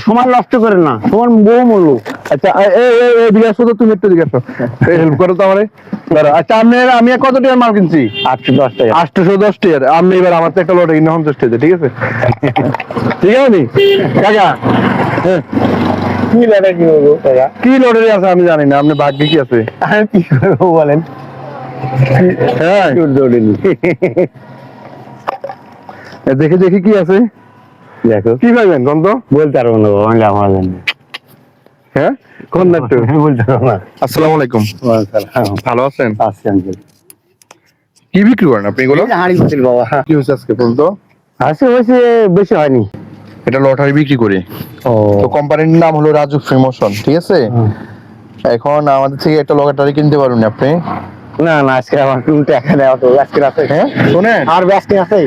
সময় নষ্ট করেন না, তোমার বহু মূল্য। আচ্ছা দিকে আসো তো, তুমি একটু দিকে আসো, হেল্প করো তো আমারে। আচ্ছা আমি কত টাকার মাল কিনছি? 810 টাকা। 810 টাকার। আমি এবার আমার তো একটা লটে কিনে 50 টাকা, ঠিক আছে? ঠিক আছে নি কাকা? কি লড়াই কি বলবো কাকা? কি লটারি আছে আমি জানি না, আপনার ভাগ্যে কি আছে? আমি কি করবো বলেন? হ্যাঁ দেখি দেখি কি আছে, দেখো কি পাইবেন কোন তো? বলতে পারবো না বাবা, আমি আমার জন্য। হ্যাঁ কোন না একটু? বলতে পারবো না। আসসালামু আলাইকুম, ভালো আছেন? আছি আঙ্কেল। কি বিক্রি করেন আপনি এগুলো? হাঁড়ি পাতিল বাবা। কি হয়েছে আজকে বলুন তো? হয়েছে বেশি হয়নি। এটা লটারি বিক্রি করি। ও তো কোম্পানির নাম হলো রাজু ফ্রিমোশন, ঠিক আছে? এখন আমাদের থেকে একটা লটারি কিনতে পারবেন আপনি। না না, আজকে আমার কোনো টাকা দেওয়া তো আজকে আছে। হ্যাঁ শোনেন, আর ব্যস্ত আছে।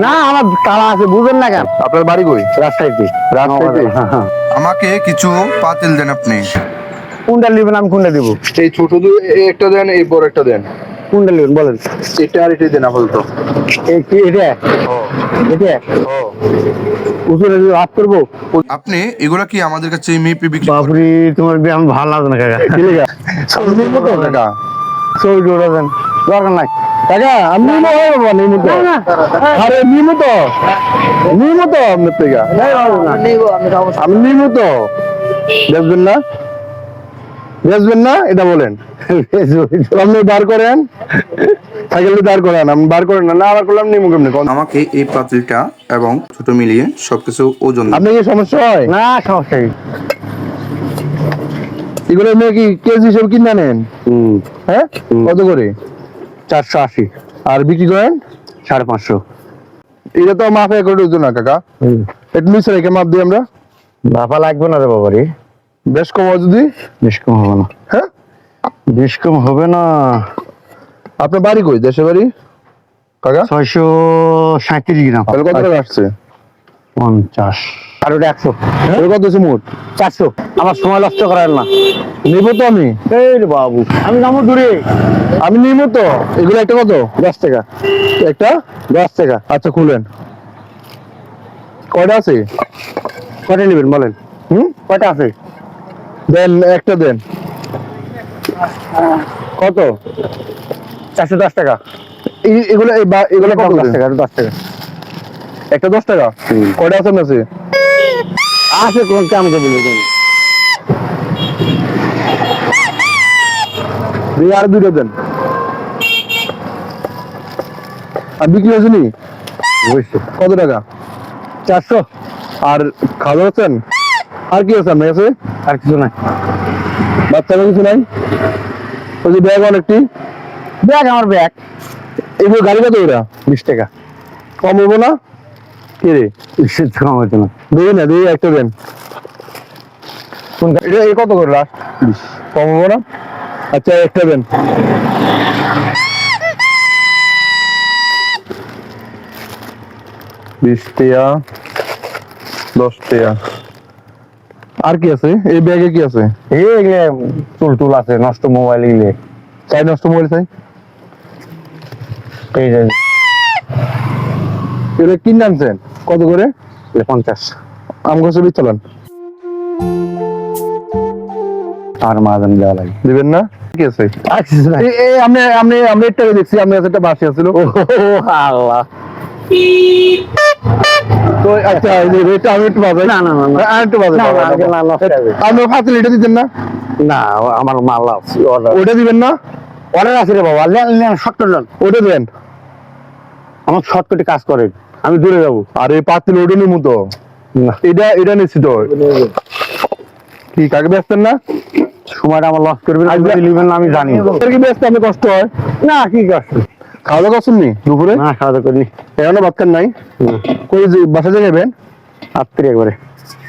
না আমার তালা আছে, বুঝেন না কেন? আপনার বাড়ি কই? রাজশাহীতে। রাজশাহীতে? হ্যাঁ। আমাকে কিছু পাতিল দেন আপনি। কোনটা নেবেন, আমি কোনটা দিব? এই ছোট একটা দেন, এই বড় একটা দেন। কোনটা নেবেন বলেন? এটা আর এটাই দেন আপাতত। এটা এটা উচুরে হাত করবো। আপনি এগুলা কি আমাদের কাছে এমএপি বিক্রি করেন? বাপরে, তোমার বিয়ে আমি ভালো লাগে না কাকা। কি লেগা? কাকা ছবি জোড়া দেন, দরকার নাই। কাকা আমি নিমো হয় বাবা, নিমো তো। আরে নিমো তো, নিমো তো আপনার থেকে। আমি নিমো তো। বেচবেন না? বেচবেন না এটা বলেন। আপনি বার করেন, সাইকেলটা দাঁড় করেন, আমি বার করেন না, না বার করলাম নিমো কেমনি? আমাকে এই পাতিলটা এবং ছোট মিলিয়ে সবকিছু ওজন দিন। আপনি কি সমস্যা হয়? না সমস্যা নেই। এগুলো এমনি কি কেজি হিসেবে কিনে নেন? হ্যাঁ কত করে? 480। আর বিক্রি করেন 550। এটা তো মাপে করে ওজন না কাকা, একটু নিচে রেখে মাপ দিই আমরা। বাপা লাগবে না রে বাবা রে। বেশ কম হয় যদি? বেশ কম হবে না। হ্যাঁ বেশ কম হবে না। আপনার বাড়ি কই, দেশের বাড়ি কাকা? 637 গ্রাম। তাহলে কত টাকা আসছে? 50। আর ওটা 100। তাহলে কত হচ্ছে মোট? 400। আমার সময় নষ্ট করেন না। নিবো তো আমি। এই রে বাবু, আমি নামো দূরে। আমি নিবো তো। এগুলো একটা কত? 10 টাকা। একটা 10 টাকা। আচ্ছা খুলেন, কয়টা আছে? কয়টা নেবেন বলেন? কয়টা আছে? দেন একটা দেন। কত? 410 টাকা। এগুলো এগুলো কত? 10 টাকা। 10 টাকা একটা 10 টাকা। কয়টা আছে আপনার কাছে? আছে, কোন কেমন বলবো? দিয়ে আর দুটো দেন। আর বিক্রি হয়েছে নি? কত টাকা? 400। আর খাওয়া হচ্ছেন? আর কি আছে আপনার কাছে? আর কিছু নাই। বাচ্চারা কিছু নাই? ওই যে ব্যাগ অনেকটি। ব্যাগ, আমার ব্যাগ। এগুলো গাড়ি কত ওরা? 20 টাকা। কম হবো না? কে রে? কম হতো না। দেখি না, দেখি একটা দেন। এটা এ কত করে লাস্ট? 20। কম হবো না? আচ্ছা একটা দেন। বিশ টাকা, 10 টাকা। আর কি আছে এই ব্যাগে? কি আছে? এগুলো টুল আছে, নষ্ট মোবাইল এগুলো। চাই নষ্ট মোবাইল চাই? এই যে এটা কিনে আনছেন কত করে? 50। আম গাছে বীজ চালান আর মাদান দেওয়া লাগে। দিবেন না? কি আছে? আমি একটা দেখছি আপনার কাছে একটা বাসি আছিল। আল্লাহ। তো আচ্ছা এটা আমি একটু বাজাই। না না না না। আর একটু বাজাই। না, না, আগে না, নষ্ট হবে। আপনি ফাতিল এটা দিতেন না? না, আমার মাল আছে, অর্ডার। ওটা দিবেন না? অর্ডার আছে রে বাবা, নেন শর্টকাট নেন। ওটা দেন। আমার শর্টকাটে কাজ করে, আমি দূরে যাবো। আরে পাতিল ওটা নিমু তো। না, এটা নিচ্ছি তো। কি কাকে ব্যস্তেন না? সময়টা আমার লস করবেন, নেবেন না আমি জানি। কি ব্যস্ত? আপনি কষ্ট হয় না, কি কষ্ট? খাওয়া দাওয়া করছেন নি দুপুরে? না, খাওয়া দাওয়া করিনি। এখনো ভাত খান নাই? কই বাসা থেকে যাবেন? রাত্রি একবারে।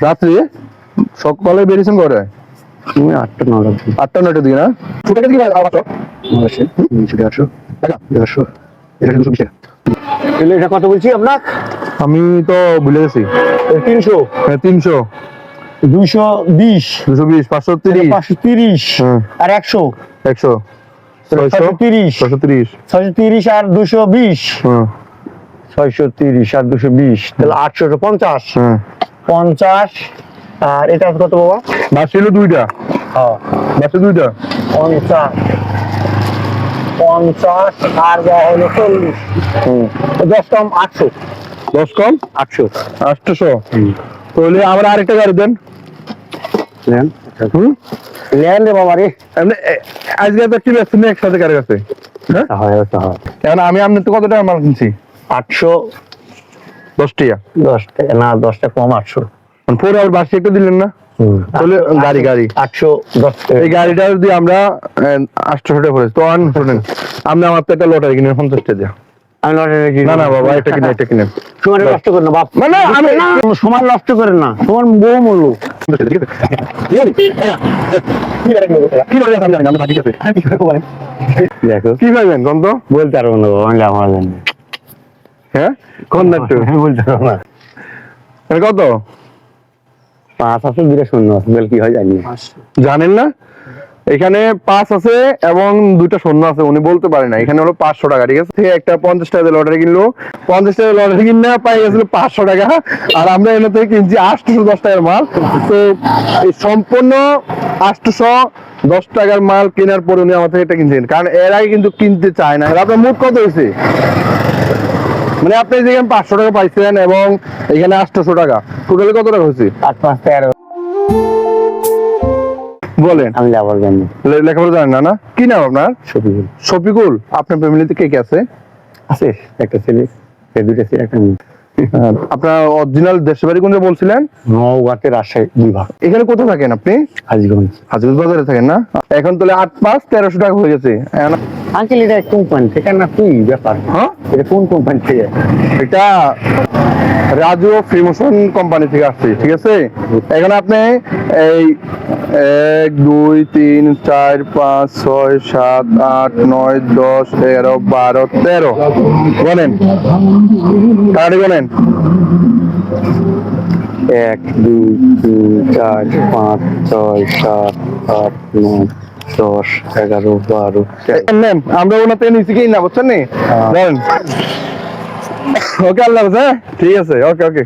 রাত্রে? সকালে বেরিয়েছেন করে? 8টা 9টা। 8টা 9টার দিকে না? ছোট থেকে দিকে আবার তো। এটা কত বলছি আপনার? আমি তো ভুলে গেছি। 300। 300, 220, 220, 530, 530 আর 100। 100, 630 630 630 আর 220 হ্যাঁ 630 আর 220 তাহলে 850 হ্যাঁ 50 আর এটা কত বাবা? বাস ছিল দুইটা, হ্যাঁ বাসে দুইটা 50 50 আর যা হলো 40 10 কম 800 10 কম 800 800। তাহলে আমরা আরেকটা গাড়ি দেন। নেন হুম নেন রে বাবা রে। এমনি আজকে তো কি ব্যস্ত নেই একসাথে গাড়ি আছে, হ্যাঁ হয় হয় এখন আমি আপনার তো কত টাকা মাল কিনছি? 810 10 টাকা, না 10 টা কম 800 পরে আবার বাসে একটা দিলেন না? তাহলে গাড়ি 810 এই গাড়িটা যদি আমরা 800 টাকা পড়ে তো শুনেন, আপনি আমার তো একটা লটারি কিনে 50 টাকা দেয়া। আমি লটারি না না বাবা, এটা কিনে সময় নষ্ট করেন না বাপ, না না আমি সময় নষ্ট করেন না, সময় বহু মূল্য। দেখো কি ভাবেন কোন তো বলতে পারবো না বাবা, আমি আমার জানি হ্যাঁ কোন না একটু বলতে পারবো না। এটা কত 5 আছে 2টা শূন্য আছে, বল কি হয় জানি না। জানেন না? এখানে 5 আছে এবং 2টা শূন্য আছে, উনি বলতে পারে না। এখানে হলো 500 টাকা, ঠিক আছে? একটা 50 টাকা লটারি কিনলো, 50 টাকা লটারি কিনে পাই গেছিল 500 টাকা, আর আমরা এনে থেকে কিনছি 810 টাকার মাল। তো এই সম্পূর্ণ 810 টাকার মাল কেনার পরে উনি আমার থেকে এটা কিনছেন, কারণ এর আগে কিন্তু কিনতে চায় না। আপনার মোট কত হয়েছে? মানে আপনি যেখানে 500 টাকা পাইছেন এবং এখানে 800 টাকা, টোটালি কত টাকা হয়েছে 8 5 13 বলেন? আমি যাবার জানি লেখাপড়া জানেন না? না কি নাম আপনার? সফিকুল শফিকুল। আপনার ফ্যামিলিতে কে কে আছে? আছে, একটা ছেলে, এই 2টা ছেলে, একটা মেয়ে। আপনার অরিজিনাল দেশের বাড়ি কোন জায়গায় বলছিলেন? নওগাঁতে রাজশাহী বিভাগ, এখানে কোথায় থাকেন আপনি? হাজীগঞ্জ। হাজির বাজারে থাকেন না? এখন তাহলে 8 5 1300 টাকা হয়ে গেছে। আঙ্কেল এটা কোম্পানি থেকে না, কি ব্যাপার? হ্যাঁ এটা কোন কোম্পানি থেকে? এটা রাজু ফ্রিমোশন কোম্পানি থেকে আসছে, ঠিক আছে? এখন আপনি এই 1 2 3 4 5 6 7 8 9 10 11 12 13 বলেন, কার্ডে বলেন। 1 2 3 4 5 6 7 8 9 10 11 12 নেন, আমরা ওনাতে নিচে কি না বুঝছেন নি? বলেন ওকে, আল্লাহ হাফেজ। হ্যাঁ ঠিক আছে, ওকে ওকে।